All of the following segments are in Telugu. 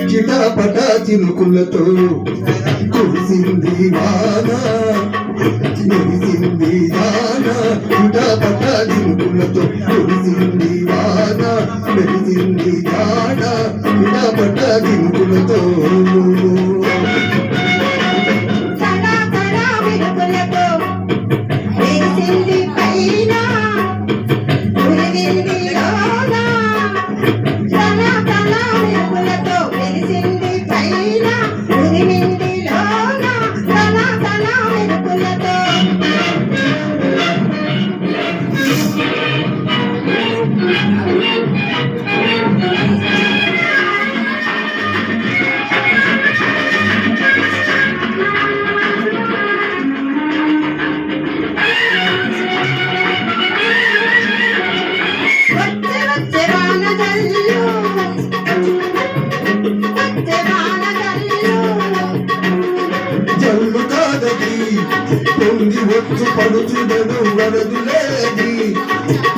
చిటాపట చినుకులతో కురిసింది వాన మెరిసింది వాన చిటాపట చినుకులతో కురిసింది వాన మెరిసింది వాన చిటాపట చినుకులతో జల్లు కాదది పొంగి వచ్చు పడుచుడను వరదులేది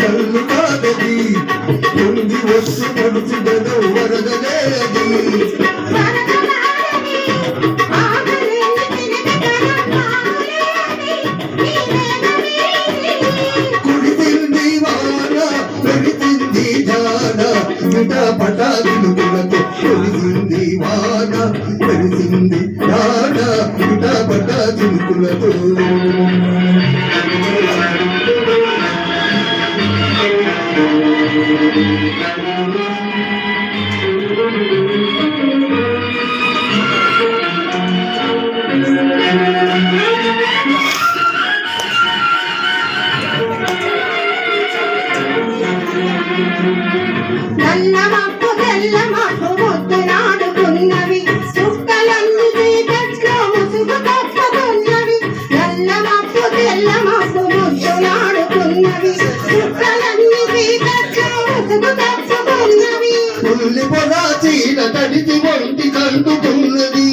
జల్లు కాదది పొంగి వచ్చు పడుచుడను వరదలేది కురిసింది వాన పెరిచింది జాన చిటపట చినుకులతో కురిసింది వాన పెరిచింది జాన చిటపట చినుకులతో నల్లమప్పు తెల్లమప్పు ముద్దునాడుకున్నవి చుక్కలన్నీ చీకట్లో ముసుగు కప్పుకున్నవి నల్లమప్పు తెల్లమప్పు ముద్దునాడుకున్నవి చుక్కలన్నీ చీకట్లో ముసుగు కప్పుకున్నవి పుల్లి పొద చీల తడిచి ఒంటి కంటుకున్నది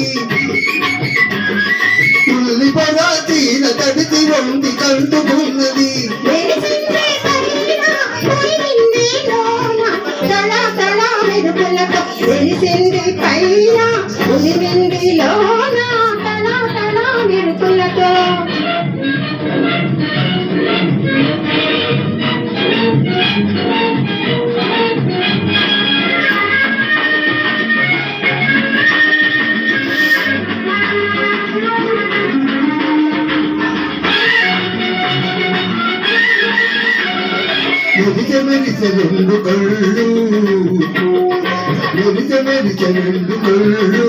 పుల్లి పొద చీల తడిచి ఒంటి కంటుకున్నది వెలిసింది పైన ఉలిమింది లోన తలా తలా మెరుపులతో మెరిచె మెరిచె రెండు కళ్ళు మెరిచె మెరిచె రెండు కళ్ళు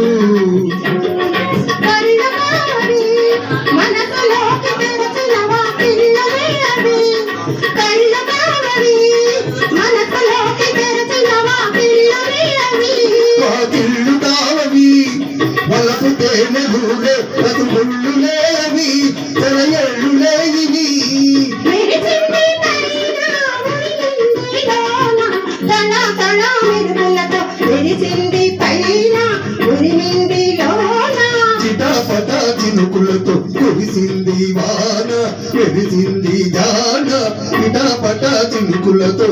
మనసులోకి తెరచినవా పిల్లలే అవి కళ్ళకావరి మనసులోకి తెరచినవా పిల్లలే అవి కాకిళ్ళు కావవి వలపు తేనె దూరే బతుకుళ్ళులే అవి తెరయళ్ళులే ఇవి మెరిసింది పైన ఉరిమింది లోన చిటపట చినుకులతో కురిసింది వాన మెరిసింది జాన చిటపట చినుకులతో